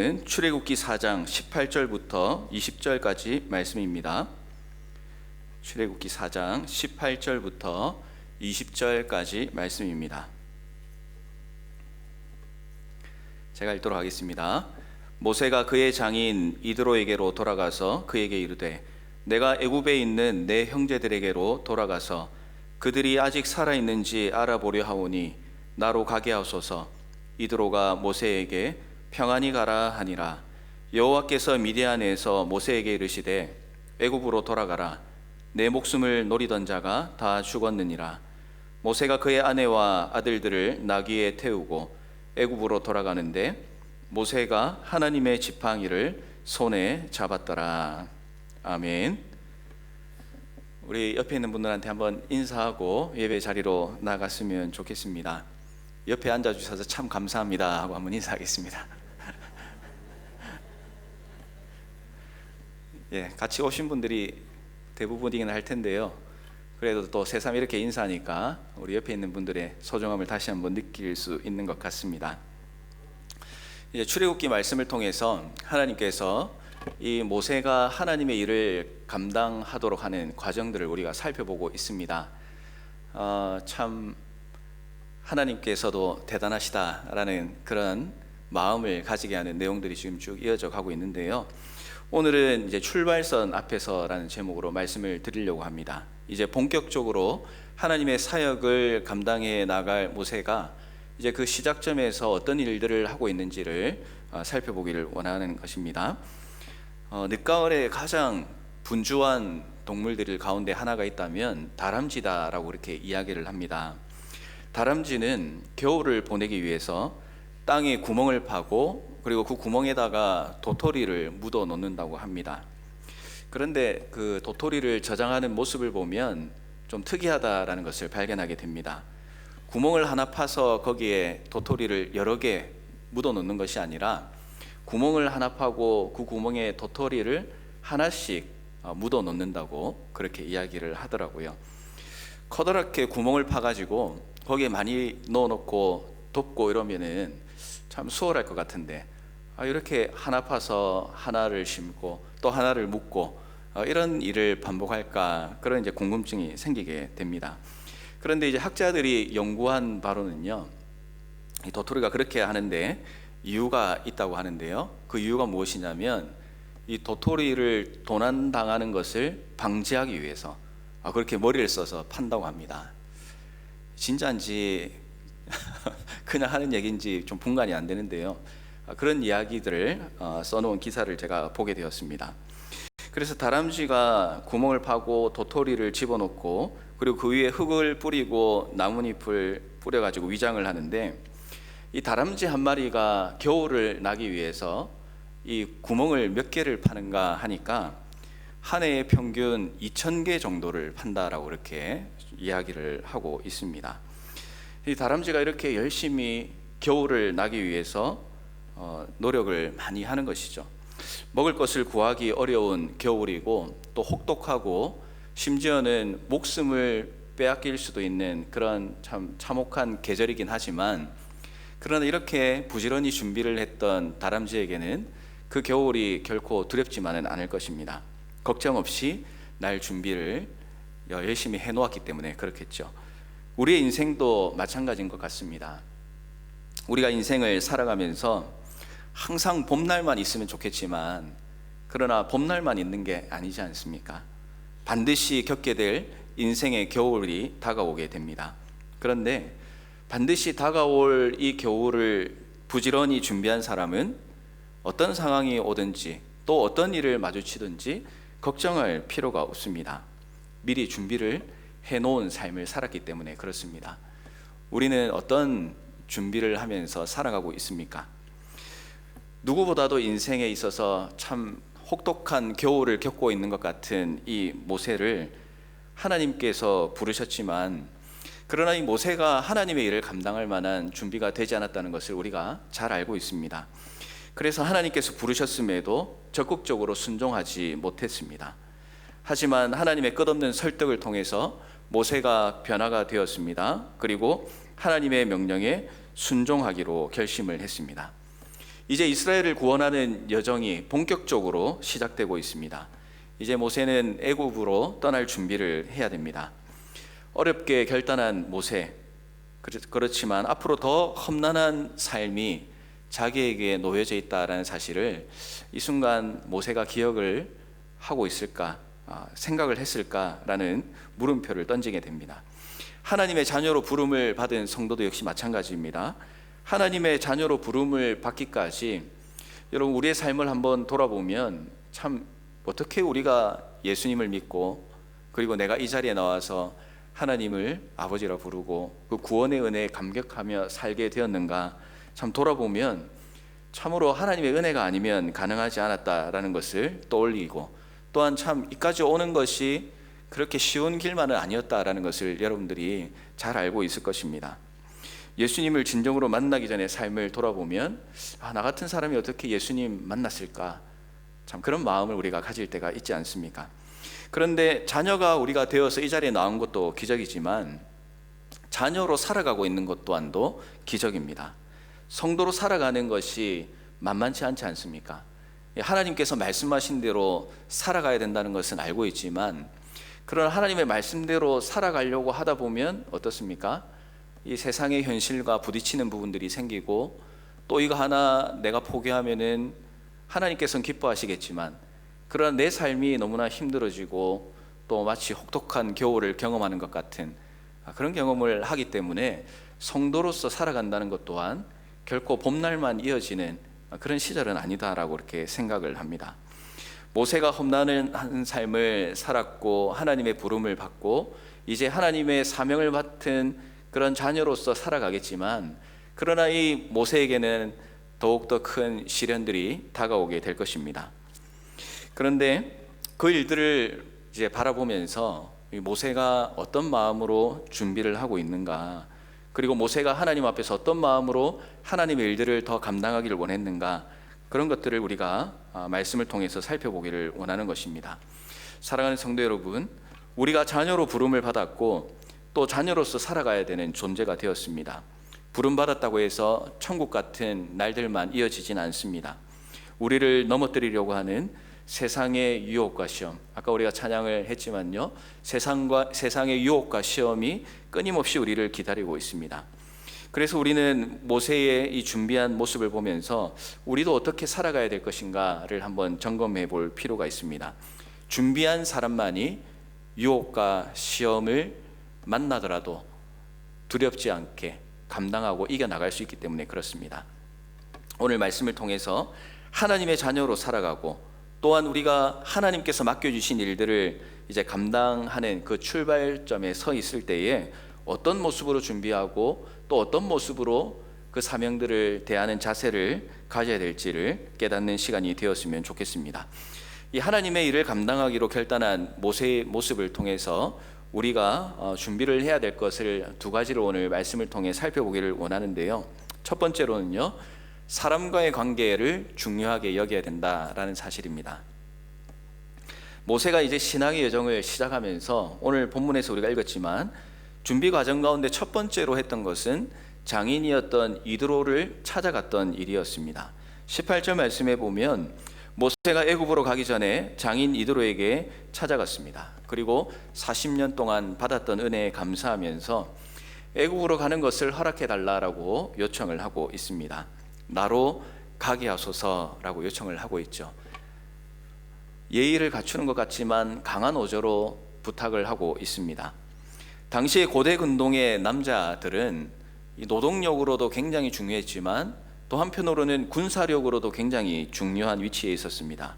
출애굽기 4장 18절부터 20절까지 말씀입니다. 출애굽기 4장 18절부터 20절까지 말씀입니다. 제가 읽도록 하겠습니다. 모세가 그의 장인 이드로에게로 돌아가서 그에게 이르되 내가 애굽에 있는 내 형제들에게로 돌아가서 그들이 아직 살아있는지 알아보려 하오니 나로 가게 하소서. 이드로가 모세에게 평안히 가라 하니라. 여호와께서 미디안에서 모세에게 이르시되 애굽으로 돌아가라. 내 목숨을 노리던 자가 다 죽었느니라. 모세가 그의 아내와 아들들을 나귀에 태우고 애굽으로 돌아가는데 모세가 하나님의 지팡이를 손에 잡았더라. 아멘. 우리 옆에 있는 분들한테 한번 인사하고 예배 자리로 나갔으면 좋겠습니다. 옆에 앉아주셔서 참 감사합니다 하고 한번 인사하겠습니다. 예, 같이 오신 분들이 대부분이긴 할 텐데요. 그래도 또 새삼 이렇게 인사하니까 우리 옆에 있는 분들의 소중함을 다시 한번 느낄 수 있는 것 같습니다. 이제 출애굽기 말씀을 통해서 하나님께서 이 모세가 하나님의 일을 감당하도록 하는 과정들을 우리가 살펴보고 있습니다. 참 하나님께서도 대단하시다라는 그런 마음을 가지게 하는 내용들이 지금 쭉 이어져 가고 있는데요. 오늘은 이제 출발선 앞에서라는 제목으로 말씀을 드리려고 합니다. 이제 본격적으로 하나님의 사역을 감당해 나갈 모세가 이제 그 시작점에서 어떤 일들을 하고 있는지를 살펴보기를 원하는 것입니다. 늦가을에 가장 분주한 동물들 가운데 하나가 있다면 다람쥐다라고 이렇게 이야기를 합니다. 다람쥐는 겨울을 보내기 위해서 땅에 구멍을 파고 그리고 그 구멍에다가 도토리를 묻어 놓는다고 합니다. 그런데 그 도토리를 저장하는 모습을 보면 좀 특이하다라는 것을 발견하게 됩니다. 구멍을 하나 파서 거기에 도토리를 여러 개 묻어 놓는 것이 아니라 구멍을 하나 파고 그 구멍에 도토리를 하나씩 묻어 놓는다고 그렇게 이야기를 하더라고요. 커다랗게 구멍을 파가지고 거기에 많이 넣어놓고 덮고 이러면은 참 수월할 것 같은데 이렇게 하나 파서 하나를 심고 또 하나를 묻고 이런 일을 반복할까, 그런 이제 궁금증이 생기게 됩니다. 그런데 이제 학자들이 연구한 바로는요, 이 도토리가 그렇게 하는데 이유가 있다고 하는데요. 그 이유가 무엇이냐면 이 도토리를 도난당하는 것을 방지하기 위해서 그렇게 머리를 써서 판다고 합니다. 진짜인지 그냥 하는 얘기인지 좀 분간이 안 되는데요. 그런 이야기들을 써놓은 기사를 제가 보게 되었습니다. 그래서 다람쥐가 구멍을 파고 도토리를 집어넣고 그리고 그 위에 흙을 뿌리고 나뭇잎을 뿌려가지고 위장을 하는데, 이 다람쥐 한 마리가 겨울을 나기 위해서 이 구멍을 몇 개를 파는가 하니까 한 해에 평균 2,000개 정도를 판다라고 이렇게 이야기를 하고 있습니다. 이 다람쥐가 이렇게 열심히 겨울을 나기 위해서 노력을 많이 하는 것이죠. 먹을 것을 구하기 어려운 겨울이고 또 혹독하고 심지어는 목숨을 빼앗길 수도 있는 그런 참 참혹한 계절이긴 하지만, 그러나 이렇게 부지런히 준비를 했던 다람쥐에게는 그 겨울이 결코 두렵지만은 않을 것입니다. 걱정 없이 날 준비를 열심히 해놓았기 때문에 그렇겠죠. 우리의 인생도 마찬가지인 것 같습니다. 우리가 인생을 살아가면서 항상 봄날만 있으면 좋겠지만, 그러나 봄날만 있는 게 아니지 않습니까? 반드시 겪게 될 인생의 겨울이 다가오게 됩니다. 그런데 반드시 다가올 이 겨울을 부지런히 준비한 사람은 어떤 상황이 오든지 또 어떤 일을 마주치든지 걱정할 필요가 없습니다. 미리 준비를 해놓은 삶을 살았기 때문에 그렇습니다. 우리는 어떤 준비를 하면서 살아가고 있습니까? 누구보다도 인생에 있어서 참 혹독한 겨울을 겪고 있는 것 같은 이 모세를 하나님께서 부르셨지만, 그러나 이 모세가 하나님의 일을 감당할 만한 준비가 되지 않았다는 것을 우리가 잘 알고 있습니다. 그래서 하나님께서 부르셨음에도 적극적으로 순종하지 못했습니다. 하지만 하나님의 끝없는 설득을 통해서 모세가 변화가 되었습니다. 그리고 하나님의 명령에 순종하기로 결심을 했습니다. 이제 이스라엘을 구원하는 여정이 본격적으로 시작되고 있습니다. 이제 모세는 애굽으로 떠날 준비를 해야 됩니다. 어렵게 결단한 모세, 그렇지만 앞으로 더 험난한 삶이 자기에게 놓여져 있다라는 사실을 이 순간 모세가 기억을 하고 있을까, 생각을 했을까라는 물음표를 던지게 됩니다. 하나님의 자녀로 부름을 받은 성도도 역시 마찬가지입니다. 하나님의 자녀로 부름을 받기까지 여러분 우리의 삶을 한번 돌아보면 참 어떻게 우리가 예수님을 믿고 그리고 내가 이 자리에 나와서 하나님을 아버지라 부르고 그 구원의 은혜에 감격하며 살게 되었는가, 참 돌아보면 참으로 하나님의 은혜가 아니면 가능하지 않았다라는 것을 떠올리고, 또한 참 이까지 오는 것이 그렇게 쉬운 길만은 아니었다라는 것을 여러분들이 잘 알고 있을 것입니다. 예수님을 진정으로 만나기 전에 삶을 돌아보면 나 같은 사람이 어떻게 예수님 만났을까, 참 그런 마음을 우리가 가질 때가 있지 않습니까? 그런데 자녀가 우리가 되어서 이 자리에 나온 것도 기적이지만 자녀로 살아가고 있는 것 또한도 기적입니다. 성도로 살아가는 것이 만만치 않지 않습니까? 하나님께서 말씀하신 대로 살아가야 된다는 것은 알고 있지만, 그런 하나님의 말씀대로 살아가려고 하다 보면 어떻습니까? 이 세상의 현실과 부딪히는 부분들이 생기고, 또 이거 하나 내가 포기하면은 하나님께서는 기뻐하시겠지만 그러나 내 삶이 너무나 힘들어지고 또 마치 혹독한 겨울을 경험하는 것 같은 그런 경험을 하기 때문에 성도로서 살아간다는 것 또한 결코 봄날만 이어지는 그런 시절은 아니다라고 이렇게 생각을 합니다. 모세가 험난한 삶을 살았고 하나님의 부름을 받고 이제 하나님의 사명을 맡은 그런 자녀로서 살아가겠지만, 그러나 이 모세에게는 더욱더 큰 시련들이 다가오게 될 것입니다. 그런데 그 일들을 이제 바라보면서 모세가 어떤 마음으로 준비를 하고 있는가, 그리고 모세가 하나님 앞에서 어떤 마음으로 하나님의 일들을 더 감당하기를 원했는가, 그런 것들을 우리가 말씀을 통해서 살펴보기를 원하는 것입니다. 사랑하는 성도 여러분, 우리가 자녀로 부름을 받았고 또 자녀로서 살아가야 되는 존재가 되었습니다. 부름받았다고 해서 천국 같은 날들만 이어지진 않습니다. 우리를 넘어뜨리려고 하는 세상의 유혹과 시험, 아까 우리가 찬양을 했지만요, 세상의 유혹과 시험이 끊임없이 우리를 기다리고 있습니다. 그래서 우리는 모세의 이 준비한 모습을 보면서 우리도 어떻게 살아가야 될 것인가를 한번 점검해 볼 필요가 있습니다. 준비한 사람만이 유혹과 시험을 만나더라도 두렵지 않게 감당하고 이겨나갈 수 있기 때문에 그렇습니다. 오늘 말씀을 통해서 하나님의 자녀로 살아가고 또한 우리가 하나님께서 맡겨주신 일들을 이제 감당하는 그 출발점에 서 있을 때에 어떤 모습으로 준비하고 또 어떤 모습으로 그 사명들을 대하는 자세를 가져야 될지를 깨닫는 시간이 되었으면 좋겠습니다. 이 하나님의 일을 감당하기로 결단한 모세의 모습을 통해서 우리가 준비를 해야 될 것을 두 가지로 오늘 말씀을 통해 살펴보기를 원하는데요. 첫 번째로는요, 사람과의 관계를 중요하게 여겨야 된다라는 사실입니다. 모세가 이제 신앙의 여정을 시작하면서 오늘 본문에서 우리가 읽었지만 준비 과정 가운데 첫 번째로 했던 것은 장인이었던 이드로를 찾아갔던 일이었습니다. 18절 말씀에 보면 모세가 애굽으로 가기 전에 장인 이드로에게 찾아갔습니다. 그리고 40년 동안 받았던 은혜에 감사하면서 애굽으로 가는 것을 허락해 달라라고 요청을 하고 있습니다. 나로 가게 하소서라고 요청을 하고 있죠. 예의를 갖추는 것 같지만 강한 어조로 부탁을 하고 있습니다. 당시의 고대 근동의 남자들은 노동력으로도 굉장히 중요했지만 또 한편으로는 군사력으로도 굉장히 중요한 위치에 있었습니다.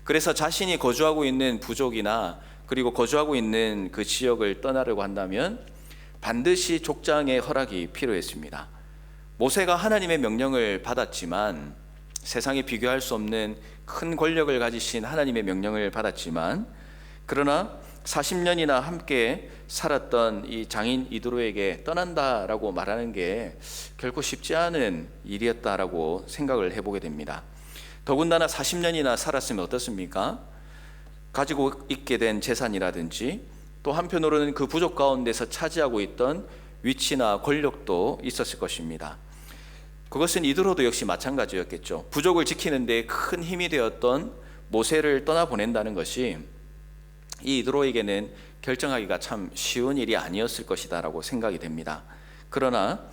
그래서 자신이 거주하고 있는 부족이나 그리고 거주하고 있는 그 지역을 떠나려고 한다면 반드시 족장의 허락이 필요했습니다. 모세가 하나님의 명령을 받았지만, 세상에 비교할 수 없는 큰 권력을 가지신 하나님의 명령을 받았지만, 그러나 40년이나 함께 살았던 이 장인 이드로에게 떠난다라고 말하는 게 결코 쉽지 않은 일이었다라고 생각을 해보게 됩니다. 더군다나 40년이나 살았으면 어떻습니까? 가지고 있게 된 재산이라든지 또 한편으로는 그 부족 가운데서 차지하고 있던 위치나 권력도 있었을 것입니다. 그것은 이드로도 역시 마찬가지였겠죠. 부족을 지키는 데 큰 힘이 되었던 모세를 떠나보낸다는 것이 이 이드로에게는 결정하기가 참 쉬운 일이 아니었을 것이다 라고 생각이 됩니다. 그러나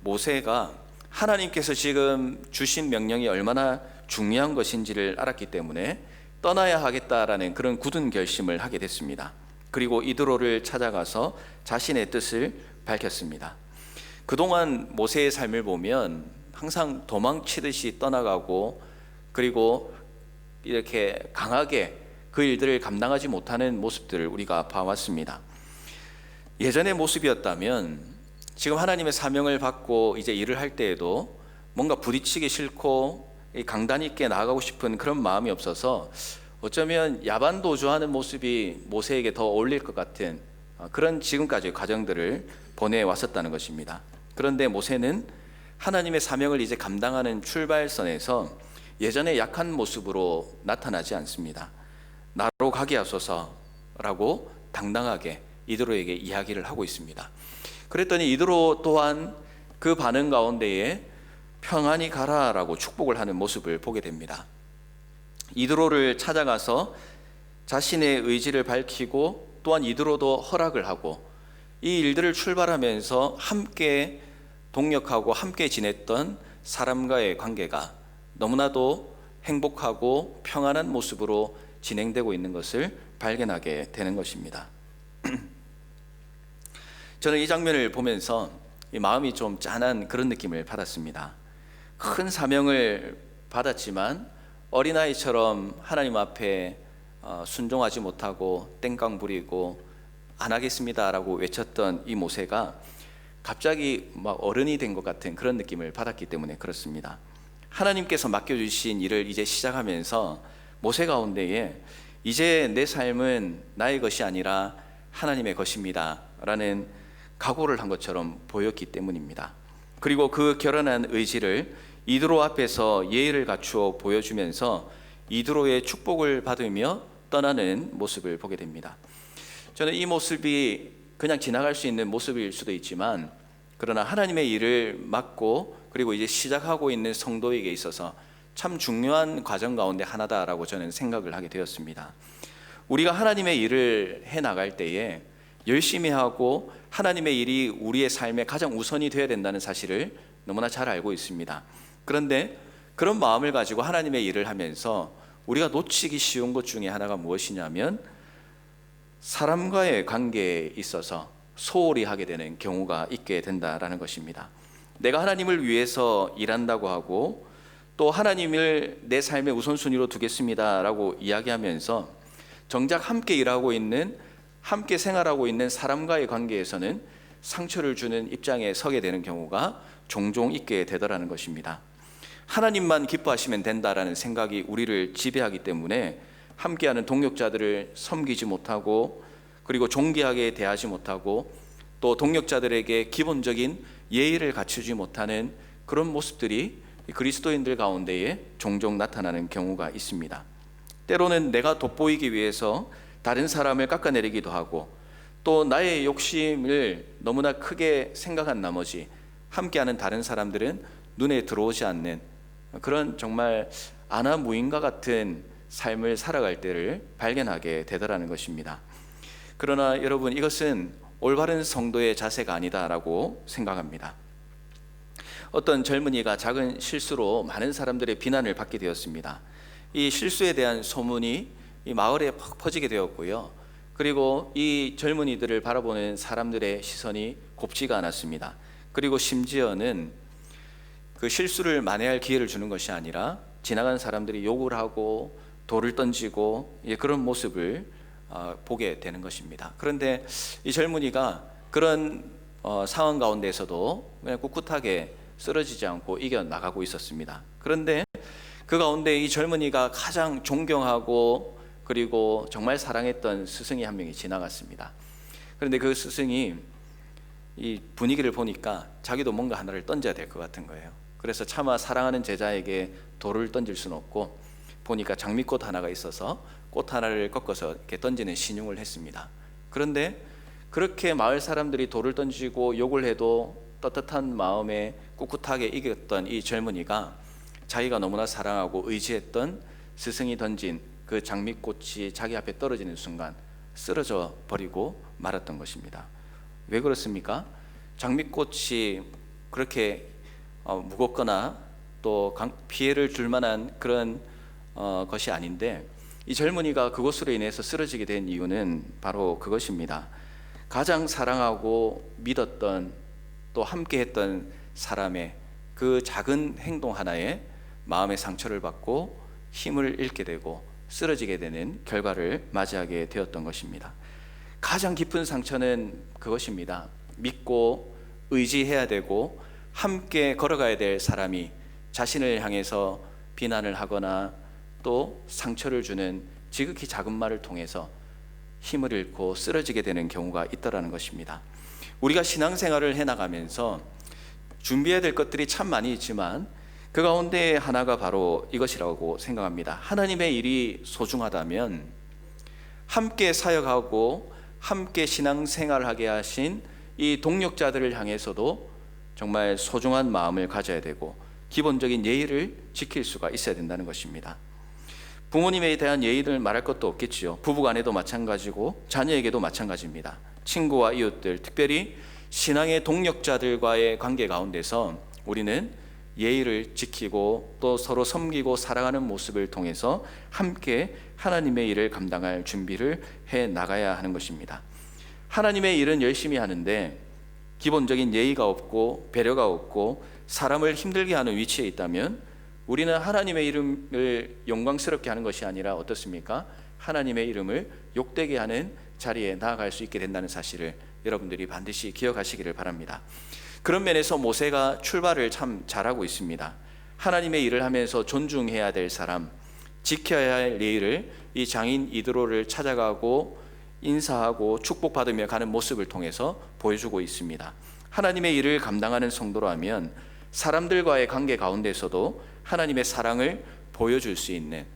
모세가 하나님께서 지금 주신 명령이 얼마나 중요한 것인지를 알았기 때문에 떠나야 하겠다라는 그런 굳은 결심을 하게 됐습니다. 그리고 이드로를 찾아가서 자신의 뜻을 밝혔습니다. 그동안 모세의 삶을 보면 항상 도망치듯이 떠나가고, 그리고 이렇게 강하게 그 일들을 감당하지 못하는 모습들을 우리가 봐왔습니다. 예전의 모습이었다면 지금 하나님의 사명을 받고 이제 일을 할 때에도 뭔가 부딪히기 싫고 강단 있게 나아가고 싶은 그런 마음이 없어서 어쩌면 야반도주하는 모습이 모세에게 더 어울릴 것 같은 그런 지금까지의 과정들을 보내왔었다는 것입니다. 그런데 모세는 하나님의 사명을 이제 감당하는 출발선에서 예전의 약한 모습으로 나타나지 않습니다. 나로 가게 하소서라고 당당하게 이드로에게 이야기를 하고 있습니다. 그랬더니 이드로 또한 그 반응 가운데에 평안히 가라라고 축복을 하는 모습을 보게 됩니다. 이드로를 찾아가서 자신의 의지를 밝히고 또한 이드로도 허락을 하고 이 일들을 출발하면서 함께 동역하고 함께 지냈던 사람과의 관계가 너무나도 행복하고 평안한 모습으로 진행되고 있는 것을 발견하게 되는 것입니다. 저는 이 장면을 보면서 이 마음이 좀 짠한 그런 느낌을 받았습니다. 큰 사명을 받았지만 어린아이처럼 하나님 앞에 순종하지 못하고 땡깡 부리고 안 하겠습니다라고 외쳤던 이 모세가 갑자기 막 어른이 된 것 같은 그런 느낌을 받았기 때문에 그렇습니다. 하나님께서 맡겨주신 일을 이제 시작하면서 모세 가운데에 이제 내 삶은 나의 것이 아니라 하나님의 것입니다 라는 각오를 한 것처럼 보였기 때문입니다. 그리고 그 결연한 의지를 이드로 앞에서 예의를 갖추어 보여주면서 이드로의 축복을 받으며 떠나는 모습을 보게 됩니다. 저는 이 모습이 그냥 지나갈 수 있는 모습일 수도 있지만, 그러나 하나님의 일을 맡고 그리고 이제 시작하고 있는 성도에게 있어서 참 중요한 과정 가운데 하나다라고 저는 생각을 하게 되었습니다. 우리가 하나님의 일을 해 나갈 때에 열심히 하고 하나님의 일이 우리의 삶에 가장 우선이 되어야 된다는 사실을 너무나 잘 알고 있습니다. 그런데 그런 마음을 가지고 하나님의 일을 하면서 우리가 놓치기 쉬운 것 중에 하나가 무엇이냐면 사람과의 관계에 있어서 소홀히 하게 되는 경우가 있게 된다라는 것입니다. 내가 하나님을 위해서 일한다고 하고 또 하나님을 내 삶의 우선순위로 두겠습니다라고 이야기하면서 정작 함께 일하고 있는, 함께 생활하고 있는 사람과의 관계에서는 상처를 주는 입장에 서게 되는 경우가 종종 있게 되더라는 것입니다. 하나님만 기뻐하시면 된다라는 생각이 우리를 지배하기 때문에 함께하는 동역자들을 섬기지 못하고, 그리고 존귀하게 대하지 못하고, 또 동역자들에게 기본적인 예의를 갖추지 못하는 그런 모습들이 그리스도인들 가운데에 종종 나타나는 경우가 있습니다. 때로는 내가 돋보이기 위해서 다른 사람을 깎아내리기도 하고, 또 나의 욕심을 너무나 크게 생각한 나머지 함께하는 다른 사람들은 눈에 들어오지 않는 그런 정말 아나무인과 같은 삶을 살아갈 때를 발견하게 되더라는 것입니다. 그러나 여러분, 이것은 올바른 성도의 자세가 아니다라고 생각합니다. 어떤 젊은이가 작은 실수로 많은 사람들의 비난을 받게 되었습니다. 이 실수에 대한 소문이 이 마을에 팍 퍼지게 되었고요. 그리고 이 젊은이들을 바라보는 사람들의 시선이 곱지가 않았습니다. 그리고 심지어는 그 실수를 만회할 기회를 주는 것이 아니라 지나간 사람들이 욕을 하고 돌을 던지고 그런 모습을 보게 되는 것입니다. 그런데 이 젊은이가 그런 상황 가운데에서도 그냥 꿋꿋하게 쓰러지지 않고 이겨나가고 있었습니다. 그런데 그 가운데 이 젊은이가 가장 존경하고 그리고 정말 사랑했던 스승이 한 명이 지나갔습니다. 그런데 그 스승이 이 분위기를 보니까 자기도 뭔가 하나를 던져야 될 것 같은 거예요. 그래서 차마 사랑하는 제자에게 돌을 던질 수는 없고, 보니까 장미꽃 하나가 있어서 꽃 하나를 꺾어서 이렇게 던지는 신용을 했습니다. 그런데 그렇게 마을 사람들이 돌을 던지고 욕을 해도 떳떳한 마음에 꿋꿋하게 이겼던 이 젊은이가 자기가 너무나 사랑하고 의지했던 스승이 던진 그 장미꽃이 자기 앞에 떨어지는 순간 쓰러져 버리고 말았던 것입니다. 왜 그렇습니까? 장미꽃이 그렇게 무겁거나 또 피해를 줄 만한 그런 것이 아닌데, 이 젊은이가 그것으로 인해서 쓰러지게 된 이유는 바로 그것입니다. 가장 사랑하고 믿었던 또 함께했던 사람의 그 작은 행동 하나에 마음의 상처를 받고 힘을 잃게 되고 쓰러지게 되는 결과를 맞이하게 되었던 것입니다. 가장 깊은 상처는 그것입니다. 믿고 의지해야 되고 함께 걸어가야 될 사람이 자신을 향해서 비난을 하거나 또 상처를 주는 지극히 작은 말을 통해서 힘을 잃고 쓰러지게 되는 경우가 있다라는 것입니다. 우리가 신앙생활을 해나가면서 준비해야 될 것들이 참 많이 있지만 그 가운데 하나가 바로 이것이라고 생각합니다. 하나님의 일이 소중하다면 함께 사역하고 함께 신앙생활하게 하신 이 동력자들을 향해서도 정말 소중한 마음을 가져야 되고 기본적인 예의를 지킬 수가 있어야 된다는 것입니다. 부모님에 대한 예의를 말할 것도 없겠지요. 부부간에도 마찬가지고 자녀에게도 마찬가지입니다. 친구와 이웃들, 특별히 신앙의 동력자들과의 관계 가운데서 우리는 예의를 지키고 또 서로 섬기고 사랑하는 모습을 통해서 함께 하나님의 일을 감당할 준비를 해 나가야 하는 것입니다. 하나님의 일은 열심히 하는데 기본적인 예의가 없고 배려가 없고 사람을 힘들게 하는 위치에 있다면 우리는 하나님의 이름을 영광스럽게 하는 것이 아니라 어떻습니까? 하나님의 이름을 욕되게 하는 자리에 나아갈 수 있게 된다는 사실을 여러분들이 반드시 기억하시기를 바랍니다. 그런 면에서 모세가 출발을 참 잘하고 있습니다. 하나님의 일을 하면서 존중해야 될 사람, 지켜야 할 예의를 이 장인 이드로를 찾아가고 인사하고 축복받으며 가는 모습을 통해서 보여주고 있습니다. 하나님의 일을 감당하는 성도라면 사람들과의 관계 가운데서도 하나님의 사랑을 보여줄 수 있는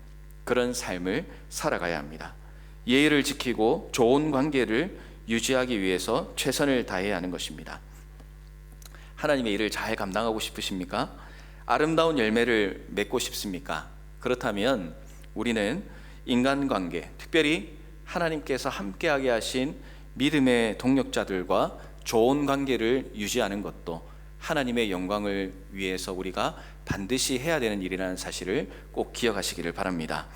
그런 삶을 살아가야 합니다. 예의를 지키고 좋은 관계를 유지하기 위해서 최선을 다해야 하는 것입니다. 하나님의 일을 잘 감당하고 싶으십니까? 아름다운 열매를 맺고 싶습니까? 그렇다면 우리는 인간관계, 특별히 하나님께서 함께하게 하신 믿음의 동력자들과 좋은 관계를 유지하는 것도 하나님의 영광을 위해서 우리가 반드시 해야 되는 일이라는 사실을 꼭 기억하시기를 바랍니다.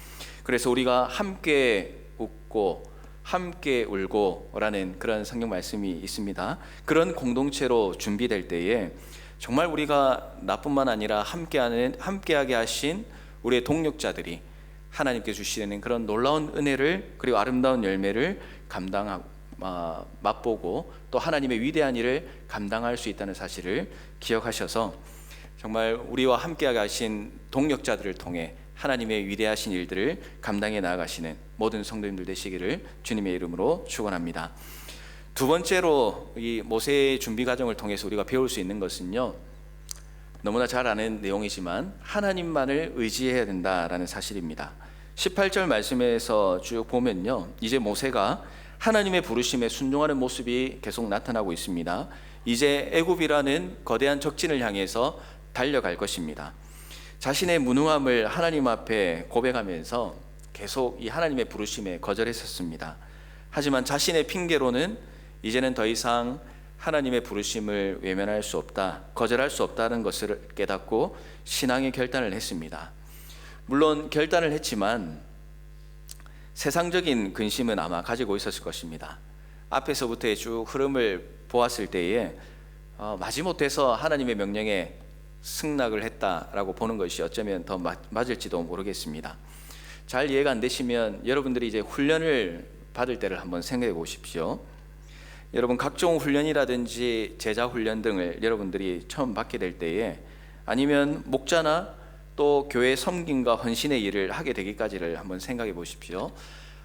그래서 우리가 함께 웃고 함께 울고 라는 그런 성경 말씀이 있습니다. 그런 공동체로 준비될 때에 정말 우리가 나뿐만 아니라 함께하게 하신 우리의 동력자들이 하나님께 주시는 그런 놀라운 은혜를 그리고 아름다운 열매를 맛보고 또 하나님의 위대한 일을 감당할 수 있다는 사실을 기억하셔서 정말 우리와 함께하게 하신 동력자들을 통해 하나님의 위대하신 일들을 감당해 나아가시는 모든 성도님들 되시기를 주님의 이름으로 축원합니다. 두 번째로 이 모세의 준비 과정을 통해서 우리가 배울 수 있는 것은요, 너무나 잘 아는 내용이지만 하나님만을 의지해야 된다라는 사실입니다. 18절 말씀에서 쭉 보면요, 이제 모세가 하나님의 부르심에 순종하는 모습이 계속 나타나고 있습니다. 이제 애굽이라는 거대한 적진을 향해서 달려갈 것입니다. 자신의 무능함을 하나님 앞에 고백하면서 계속 이 하나님의 부르심에 거절했었습니다. 하지만 자신의 핑계로는 이제는 더 이상 하나님의 부르심을 외면할 수 없다, 거절할 수 없다는 것을 깨닫고 신앙의 결단을 했습니다. 물론 결단을 했지만 세상적인 근심은 아마 가지고 있었을 것입니다. 앞에서부터의 쭉 흐름을 보았을 때에 마지못해서 하나님의 명령에 승낙을 했다라고 보는 것이 어쩌면 더 맞을지도 모르겠습니다. 잘 이해가 안 되시면 여러분들이 이제 훈련을 받을 때를 한번 생각해 보십시오. 여러분, 각종 훈련이라든지 제자 훈련 등을 여러분들이 처음 받게 될 때에, 아니면 목자나 또 교회 섬김과 헌신의 일을 하게 되기까지를 한번 생각해 보십시오.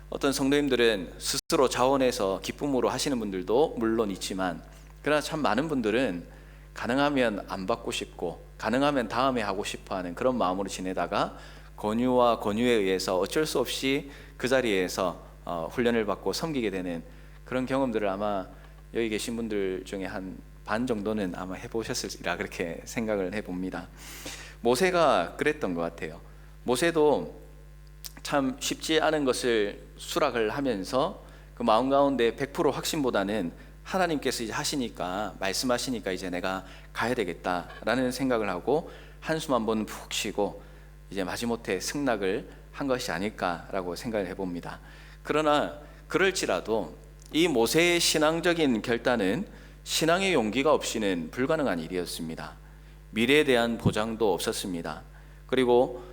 어떤 성도님들은 스스로 자원해서 기쁨으로 하시는 분들도 물론 있지만, 그러나 참 많은 분들은 가능하면 안 받고 싶고 가능하면 다음에 하고 싶어하는 그런 마음으로 지내다가 권유와 권유에 의해서 어쩔 수 없이 그 자리에서 훈련을 받고 섬기게 되는 그런 경험들을 아마 여기 계신 분들 중에 한 반 정도는 아마 해보셨으리라 그렇게 생각을 해봅니다. 모세가 그랬던 것 같아요. 모세도 참 쉽지 않은 것을 수락을 하면서 그 마음 가운데 100% 확신보다는 하나님께서 이제 하시니까, 말씀하시니까 이제 내가 가야 되겠다라는 생각을 하고 한숨 한번 푹 쉬고 이제 마지못해 승낙을 한 것이 아닐까라고 생각을 해봅니다. 그러나 그럴지라도 이 모세의 신앙적인 결단은 신앙의 용기가 없이는 불가능한 일이었습니다. 미래에 대한 보장도 없었습니다. 그리고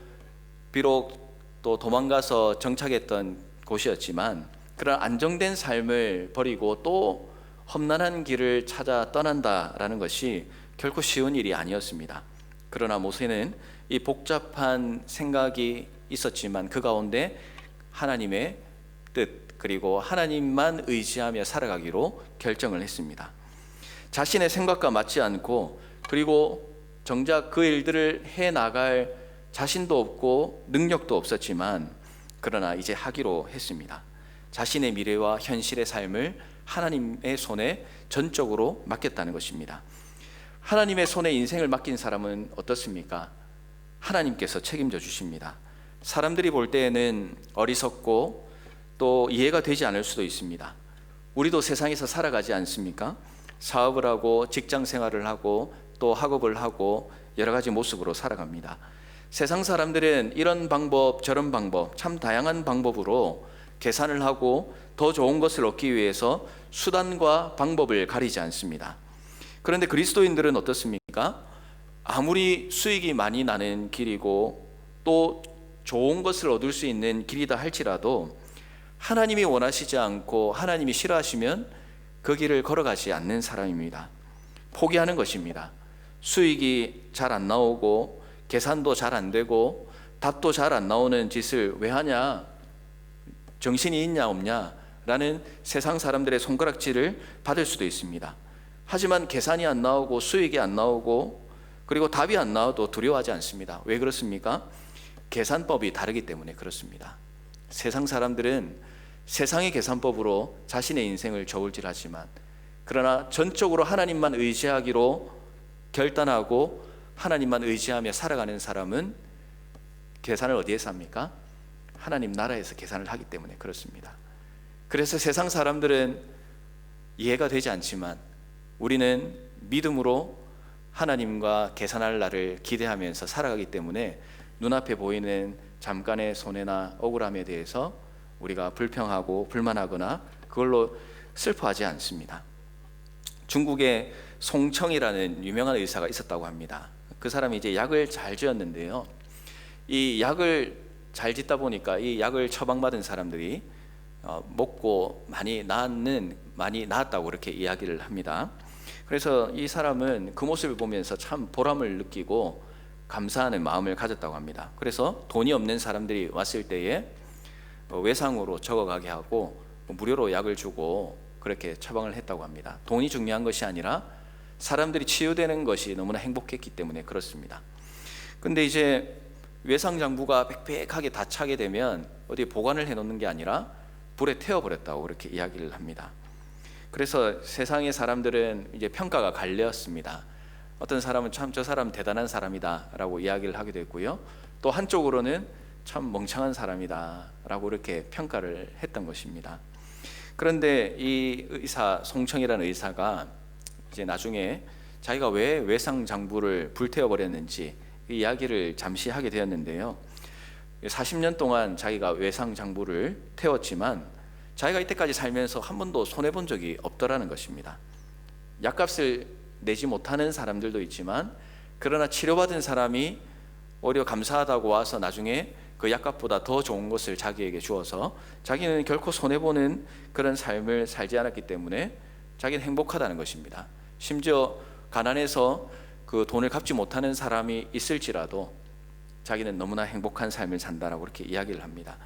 비록 또 도망가서 정착했던 곳이었지만 그런 안정된 삶을 버리고 또 험난한 길을 찾아 떠난다라는 것이 결코 쉬운 일이 아니었습니다. 그러나 모세는 이 복잡한 생각이 있었지만 그 가운데 하나님의 뜻, 그리고 하나님만 의지하며 살아가기로 결정을 했습니다. 자신의 생각과 맞지 않고, 그리고 정작 그 일들을 해나갈 자신도 없고 능력도 없었지만 그러나 이제 하기로 했습니다. 자신의 미래와 현실의 삶을 하나님의 손에 전적으로 맡겼다는 것입니다. 하나님의 손에 인생을 맡긴 사람은 어떻습니까? 하나님께서 책임져 주십니다. 사람들이 볼 때에는 어리석고 또 이해가 되지 않을 수도 있습니다. 우리도 세상에서 살아가지 않습니까? 사업을 하고 직장 생활을 하고 또 학업을 하고 여러 가지 모습으로 살아갑니다. 세상 사람들은 이런 방법 저런 방법 참 다양한 방법으로 계산을 하고 더 좋은 것을 얻기 위해서 수단과 방법을 가리지 않습니다. 그런데 그리스도인들은 어떻습니까? 아무리 수익이 많이 나는 길이고 또 좋은 것을 얻을 수 있는 길이다 할지라도 하나님이 원하시지 않고 하나님이 싫어하시면 그 길을 걸어가지 않는 사람입니다. 포기하는 것입니다. 수익이 잘 안 나오고 계산도 잘 안 되고 답도 잘 안 나오는 짓을 왜 하냐? 정신이 있냐 없냐? 라는 세상 사람들의 손가락질을 받을 수도 있습니다. 하지만 계산이 안 나오고 수익이 안 나오고 그리고 답이 안 나와도 두려워하지 않습니다. 왜 그렇습니까? 계산법이 다르기 때문에 그렇습니다. 세상 사람들은 세상의 계산법으로 자신의 인생을 저울질하지만 그러나 전적으로 하나님만 의지하기로 결단하고 하나님만 의지하며 살아가는 사람은 계산을 어디에서 합니까? 하나님 나라에서 계산을 하기 때문에 그렇습니다. 그래서 세상 사람들은 이해가 되지 않지만 우리는 믿음으로 하나님과 계산할 날을 기대하면서 살아가기 때문에 눈앞에 보이는 잠깐의 손해나 억울함에 대해서 우리가 불평하고 불만하거나 그걸로 슬퍼하지 않습니다. 중국에 송청이라는 유명한 의사가 있었다고 합니다. 그 사람이 이제 약을 잘 지었는데요. 이 약을 잘 짓다 보니까 이 약을 처방받은 사람들이 먹고 많이 나았다고 그렇게 이야기를 합니다. 그래서 이 사람은 그 모습을 보면서 참 보람을 느끼고 감사하는 마음을 가졌다고 합니다. 그래서 돈이 없는 사람들이 왔을 때에 외상으로 적어가게 하고 무료로 약을 주고 그렇게 처방을 했다고 합니다. 돈이 중요한 것이 아니라 사람들이 치유되는 것이 너무나 행복했기 때문에 그렇습니다. 근데 이제 외상장부가 빽빽하게 다 차게 되면 어디 보관을 해놓는 게 아니라 불에 태워버렸다고 그렇게 이야기를 합니다. 그래서 세상의 사람들은 이제 평가가 갈렸습니다. 어떤 사람은 참 저 사람 대단한 사람이다 라고 이야기를 하기도 했고요. 또 한쪽으로는 참 멍청한 사람이다 라고 이렇게 평가를 했던 것입니다. 그런데 이 의사, 송청이라는 의사가 이제 나중에 자기가 왜 외상장부를 불태워버렸는지 이 이야기를 잠시 하게 되었는데요. 40년 동안 자기가 외상장부를 태웠지만 자기가 이때까지 살면서 한 번도 손해본 적이 없더라는 것입니다. 약값을 내지 못하는 사람들도 있지만 그러나 치료받은 사람이 오히려 감사하다고 와서 나중에 그 약값보다 더 좋은 것을 자기에게 주어서 자기는 결코 손해보는 그런 삶을 살지 않았기 때문에 자기는 행복하다는 것입니다. 심지어 가난해서 그 돈을 갚지 못하는 사람이 있을지라도 자기는 너무나 행복한 삶을 산다라고 그렇게 이야기를 합니다.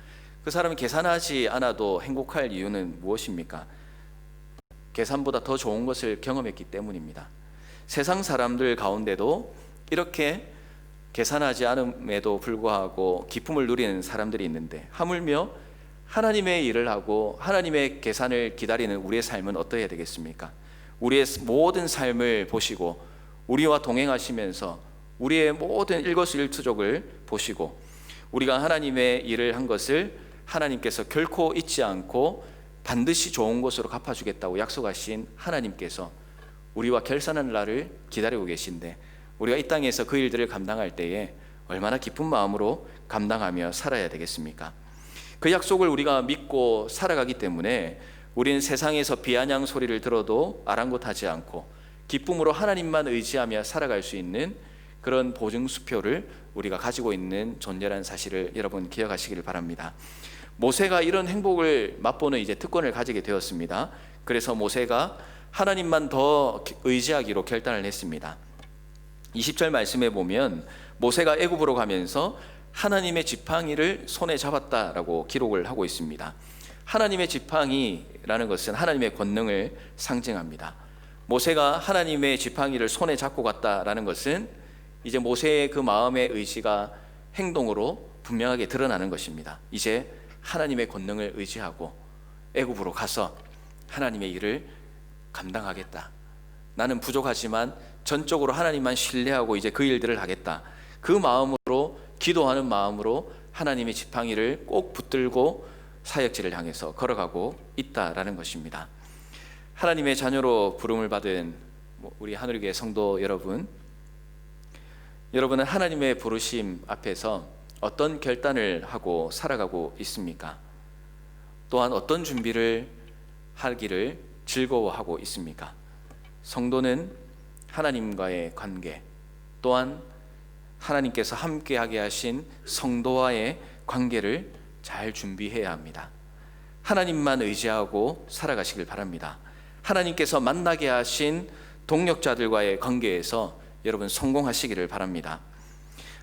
그 사람이 계산하지 않아도 행복할 이유는 무엇입니까? 계산보다 더 좋은 것을 경험했기 때문입니다. 세상 사람들 가운데도 이렇게 계산하지 않음에도 불구하고 기쁨을 누리는 사람들이 있는데 하물며 하나님의 일을 하고 하나님의 계산을 기다리는 우리의 삶은 어떠해야 되겠습니까? 우리의 모든 삶을 보시고 우리와 동행하시면서 우리의 모든 일거수일투족을 보시고 우리가 하나님의 일을 한 것을 하나님께서 결코 잊지 않고 반드시 좋은 것으로 갚아주겠다고 약속하신 하나님께서 우리와 결산하는 날을 기다리고 계신데, 우리가 이 땅에서 그 일들을 감당할 때에 얼마나 기쁜 마음으로 감당하며 살아야 되겠습니까? 그 약속을 우리가 믿고 살아가기 때문에 우리는 세상에서 비아냥 소리를 들어도 아랑곳하지 않고 기쁨으로 하나님만 의지하며 살아갈 수 있는 그런 보증수표를 우리가 가지고 있는 존재라는 사실을 여러분 기억하시기를 바랍니다. 모세가 이런 행복을 맛보는 이제 특권을 가지게 되었습니다. 그래서 모세가 하나님만 더 의지하기로 결단을 했습니다. 20절 말씀에 보면 모세가 애굽으로 가면서 하나님의 지팡이를 손에 잡았다라고 기록을 하고 있습니다. 하나님의 지팡이라는 것은 하나님의 권능을 상징합니다. 모세가 하나님의 지팡이를 손에 잡고 갔다라는 것은 이제 모세의 그 마음의 의지가 행동으로 분명하게 드러나는 것입니다. 이제 하나님의 권능을 의지하고 애굽으로 가서 하나님의 일을 감당하겠다. 나는 부족하지만 전적으로 하나님만 신뢰하고 이제 그 일들을 하겠다. 그 마음으로, 기도하는 마음으로 하나님의 지팡이를 꼭 붙들고 사역지를 향해서 걸어가고 있다라는 것입니다. 하나님의 자녀로 부름을 받은 우리 하늘교회 성도 여러분, 여러분은 하나님의 부르심 앞에서 어떤 결단을 하고 살아가고 있습니까? 또한 어떤 준비를 하기를 즐거워하고 있습니까? 성도는 하나님과의 관계, 또한 하나님께서 함께하게 하신 성도와의 관계를 잘 준비해야 합니다. 하나님만 의지하고 살아가시길 바랍니다. 하나님께서 만나게 하신 동력자들과의 관계에서 여러분 성공하시기를 바랍니다.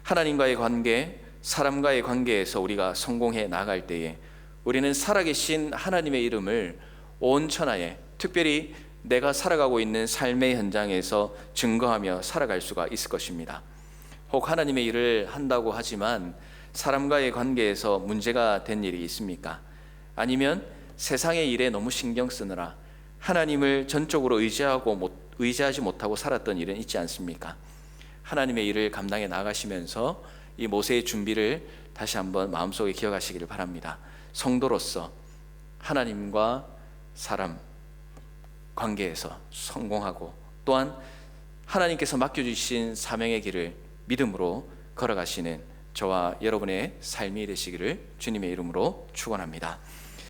하나님과의 관계, 사람과의 관계에서 우리가 성공해 나갈 때에 우리는 살아계신 하나님의 이름을 온 천하에, 특별히 내가 살아가고 있는 삶의 현장에서 증거하며 살아갈 수가 있을 것입니다. 혹 하나님의 일을 한다고 하지만 사람과의 관계에서 문제가 된 일이 있습니까? 아니면 세상의 일에 너무 신경 쓰느라 하나님을 전적으로 의지하지 못하고 살았던 일은 있지 않습니까? 하나님의 일을 감당해 나가시면서 이 모세의 준비를 다시 한번 마음속에 기억하시기를 바랍니다. 성도로서 하나님과 사람 관계에서 성공하고 또한 하나님께서 맡겨주신 사명의 길을 믿음으로 걸어가시는 저와 여러분의 삶이 되시기를 주님의 이름으로 축원합니다.